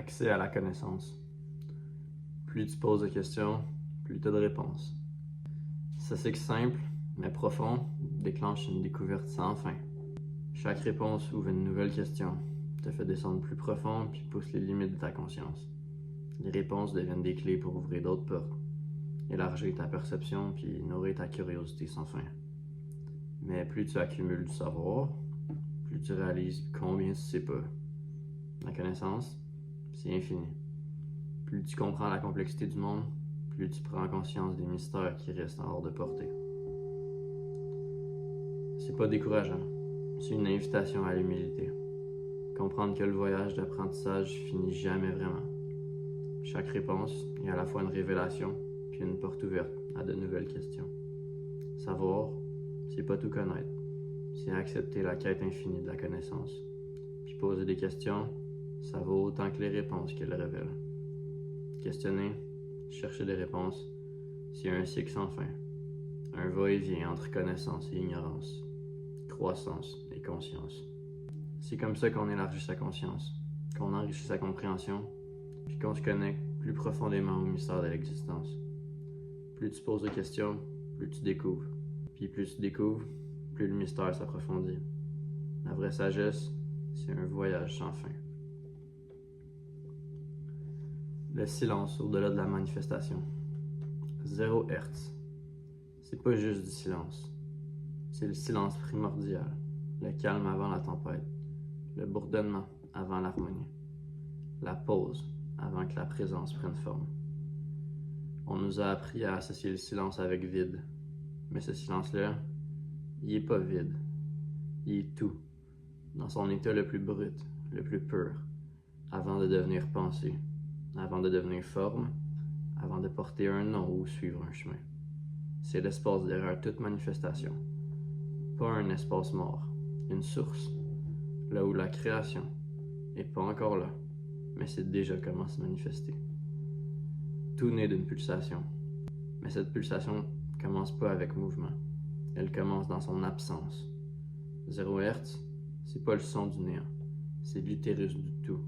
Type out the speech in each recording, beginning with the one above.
Accès à la connaissance. Plus tu poses de questions, plus tu as de réponses. Ce cycle simple, mais profond, déclenche une découverte sans fin. Chaque réponse ouvre une nouvelle question, te fait descendre plus profond puis pousse les limites de ta conscience. Les réponses deviennent des clés pour ouvrir d'autres portes, élargir ta perception puis nourrir ta curiosité sans fin. Mais plus tu accumules du savoir, plus tu réalises combien tu sais pas. La connaissance, c'est infini. Plus tu comprends la complexité du monde, plus tu prends conscience des mystères qui restent hors de portée. C'est pas décourageant, c'est une invitation à l'humilité. Comprendre que le voyage d'apprentissage finit jamais vraiment. Chaque réponse est à la fois une révélation puis une porte ouverte à de nouvelles questions. Savoir, c'est pas tout connaître, c'est accepter la quête infinie de la connaissance. Puis poser des questions, ça vaut autant que les réponses qu'elles révèlent. Questionner, chercher des réponses, c'est un cycle sans fin. Un va-et-vient entre connaissance et ignorance, croissance et conscience. C'est comme ça qu'on élargit sa conscience, qu'on enrichit sa compréhension, puis qu'on se connecte plus profondément au mystère de l'existence. Plus tu poses de questions, plus tu découvres. Puis plus tu découvres, plus le mystère s'approfondit. La vraie sagesse, c'est un voyage sans fin. Le silence au-delà de la manifestation. 0 Hertz. C'est pas juste du silence. C'est le silence primordial, le calme avant la tempête, le bourdonnement avant l'harmonie, la pause avant que la présence prenne forme. On nous a appris à associer le silence avec vide, mais ce silence-là, il est pas vide, il est tout, dans son état le plus brut, le plus pur, avant de devenir pensée, avant de devenir forme, avant de porter un nom ou suivre un chemin. C'est l'espace derrière toute manifestation, pas un espace mort, une source, là où la création n'est pas encore là, mais c'est déjà comment se manifester. Tout naît d'une pulsation, mais cette pulsation commence pas avec mouvement, elle commence dans son absence. 0 Hertz, c'est pas le son du néant, c'est l'utérus du tout.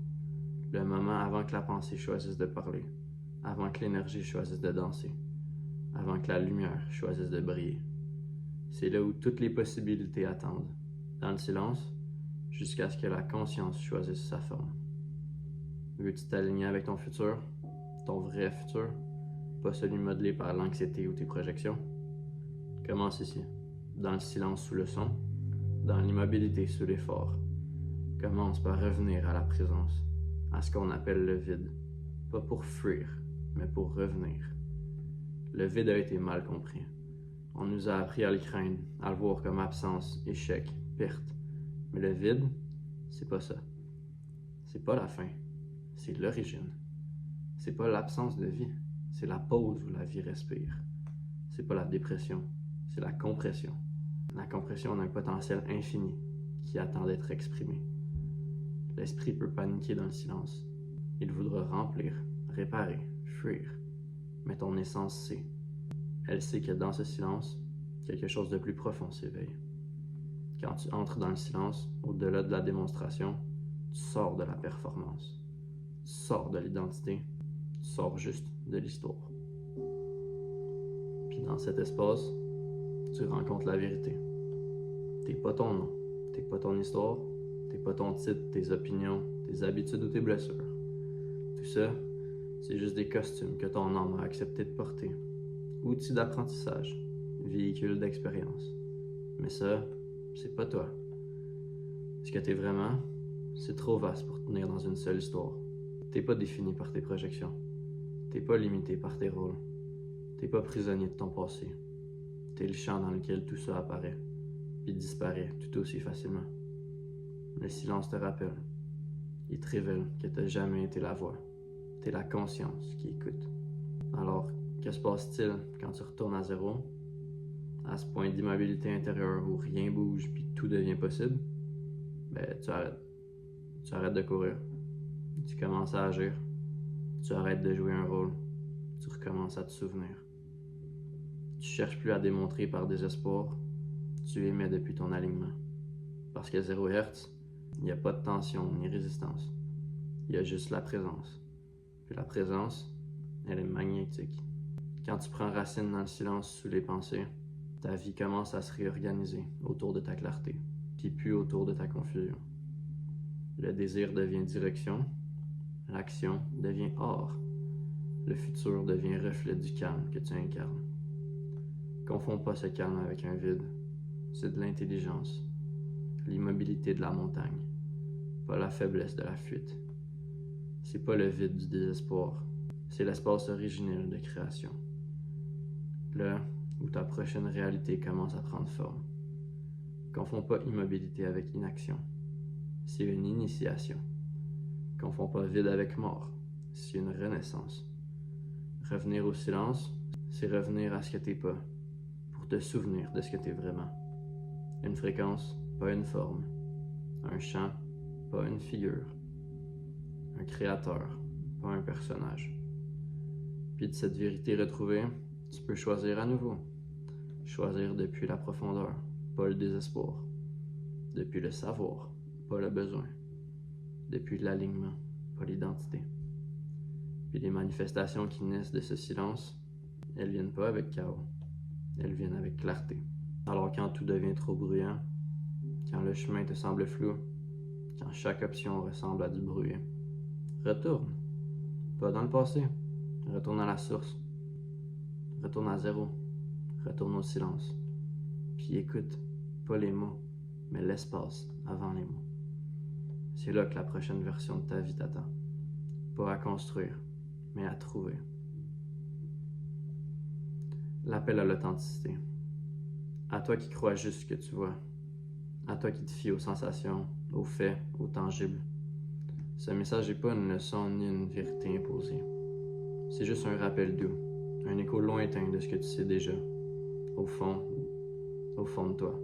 Le moment avant que la pensée choisisse de parler, avant que l'énergie choisisse de danser, avant que la lumière choisisse de briller. C'est là où toutes les possibilités attendent, dans le silence, jusqu'à ce que la conscience choisisse sa forme. Veux-tu t'aligner avec ton futur, ton vrai futur, pas celui modelé par l'anxiété ou tes projections? Commence ici, dans le silence sous le son, dans l'immobilité sous l'effort. Commence par revenir à la présence, à ce qu'on appelle le vide, pas pour fuir, mais pour revenir. Le vide a été mal compris. On nous a appris à le craindre, à le voir comme absence, échec, perte. Mais le vide, c'est pas ça. C'est pas la fin, c'est l'origine. C'est pas l'absence de vie, c'est la pause où la vie respire. C'est pas la dépression, c'est la compression. La compression d'un potentiel infini qui attend d'être exprimé. L'esprit peut paniquer dans le silence. Il voudra remplir, réparer, fuir. Mais ton essence sait. Elle sait que dans ce silence, quelque chose de plus profond s'éveille. Quand tu entres dans le silence, au-delà de la démonstration, tu sors de la performance. Tu sors de l'identité. Tu sors juste de l'histoire. Puis dans cet espace, tu rencontres la vérité. T'es pas ton nom, t'es pas ton histoire, t'es pas ton titre, tes opinions, tes habitudes ou tes blessures. Tout ça, c'est juste des costumes que ton âme a accepté de porter. Outils d'apprentissage, véhicules d'expérience. Mais ça, c'est pas toi. Ce que t'es vraiment, c'est trop vaste pour tenir dans une seule histoire. T'es pas défini par tes projections. T'es pas limité par tes rôles. T'es pas prisonnier de ton passé. T'es le champ dans lequel tout ça apparaît, puis disparaît tout aussi facilement. Le silence te rappelle. Il te révèle que t'as jamais été la voix. T'es la conscience qui écoute. Alors, que se passe-t-il quand tu retournes à zéro? À ce point d'immobilité intérieure où rien bouge puis tout devient possible? Ben, tu arrêtes. Tu arrêtes de courir. Tu commences à agir. Tu arrêtes de jouer un rôle. Tu recommences à te souvenir. Tu cherches plus à démontrer par désespoir. Tu émets depuis ton alignement. Parce qu'à 0 Hertz, il n'y a pas de tension ni résistance. Il y a juste la présence. Puis la présence, elle est magnétique. Quand tu prends racine dans le silence sous les pensées, ta vie commence à se réorganiser autour de ta clarté, puis plus autour de ta confusion. Le désir devient direction, l'action devient or, le futur devient reflet du calme que tu incarnes. Confonds pas ce calme avec un vide, c'est de l'intelligence, l'immobilité de la montagne, pas la faiblesse de la fuite. C'est pas le vide du désespoir, c'est l'espace originel de création. Là où ta prochaine réalité commence à prendre forme. Confonds pas immobilité avec inaction, c'est une initiation. Confonds pas vide avec mort, c'est une renaissance. Revenir au silence, c'est revenir à ce que t'es pas, pour te souvenir de ce que t'es vraiment. Une fréquence, pas une forme. Un chant, pas une figure. Un créateur, pas un personnage. Puis de cette vérité retrouvée, tu peux choisir à nouveau. Choisir depuis la profondeur, pas le désespoir. Depuis le savoir, pas le besoin. Depuis l'alignement, pas l'identité. Puis les manifestations qui naissent de ce silence, elles viennent pas avec chaos, elles viennent avec clarté. Alors quand tout devient trop bruyant, quand le chemin te semble flou, quand chaque option ressemble à du bruit, retourne. Pas dans le passé, retourne à la source. Retourne à zéro, retourne au silence. Puis écoute, pas les mots, mais l'espace avant les mots. C'est là que la prochaine version de ta vie t'attend. Pas à construire, mais à trouver. L'appel à l'authenticité. À toi qui crois juste ce que tu vois. À toi qui te fies aux sensations, aux faits, aux tangibles. Ce message n'est pas une leçon ni une vérité imposée. C'est juste un rappel doux, un écho lointain de ce que tu sais déjà, au fond de toi.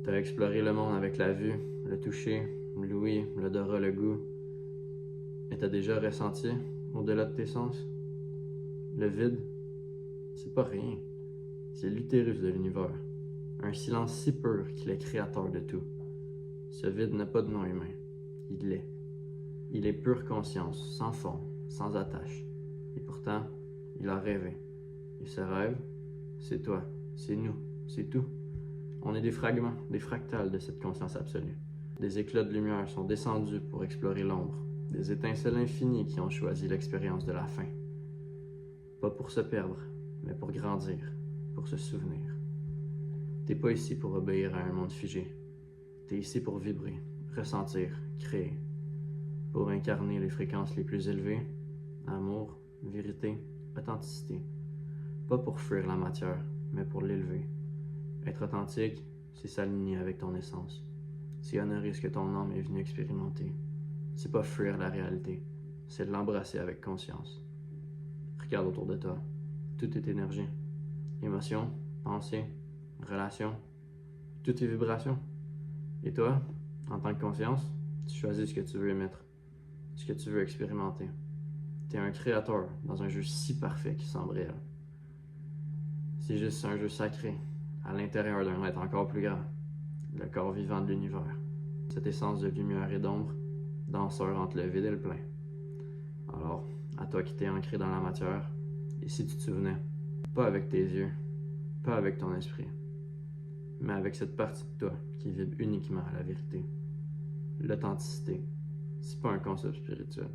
Tu as exploré le monde avec la vue, le toucher, l'ouïe, l'odorat, le goût. Et tu as déjà ressenti, au-delà de tes sens, le vide, c'est pas rien. C'est l'utérus de l'univers. Un silence si pur qu'il est créateur de tout. Ce vide n'a pas de nom humain. Il l'est. Il est pure conscience, sans fond, sans attache. Et pourtant, il a rêvé. Et ce rêve, c'est toi, c'est nous, c'est tout. On est des fragments, des fractales de cette conscience absolue. Des éclats de lumière sont descendus pour explorer l'ombre. Des étincelles infinies qui ont choisi l'expérience de la fin. Pas pour se perdre, mais pour grandir, pour se souvenir. T'es pas ici pour obéir à un monde figé. T'es ici pour vibrer, ressentir, créer. Pour incarner les fréquences les plus élevées, amour, vérité, authenticité. Pas pour fuir la matière, mais pour l'élever. Être authentique, c'est s'aligner avec ton essence. C'est honorer ce que ton âme est venue expérimenter. C'est pas fuir la réalité, c'est l'embrasser avec conscience. Regarde autour de toi. Tout est énergie. Émotion, pensée, relation. Tout est vibration. Et toi, en tant que conscience, tu choisis ce que tu veux émettre, ce que tu veux expérimenter. Tu es un créateur dans un jeu si parfait qui semble réel. C'est juste un jeu sacré, à l'intérieur d'un être encore plus grand, le corps vivant de l'univers. Cette essence de lumière et d'ombre, danseur entre le vide et le plein. Alors, à toi qui t'es ancré dans la matière, et si tu te souvenais, pas avec tes yeux, pas avec ton esprit, mais avec cette partie de toi qui vibre uniquement à la vérité. L'authenticité, c'est pas un concept spirituel,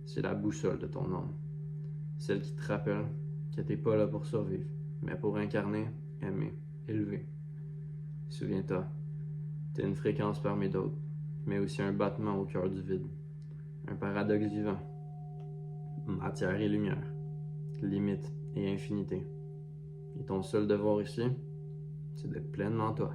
c'est la boussole de ton âme. Celle qui te rappelle que t'es pas là pour survivre, mais pour incarner, aimer, élever. Souviens-toi, t'es une fréquence parmi d'autres, mais aussi un battement au cœur du vide. Un paradoxe vivant. Matière et lumière. Limite et infinité. Et ton seul devoir ici, c'est d'être pleinement toi.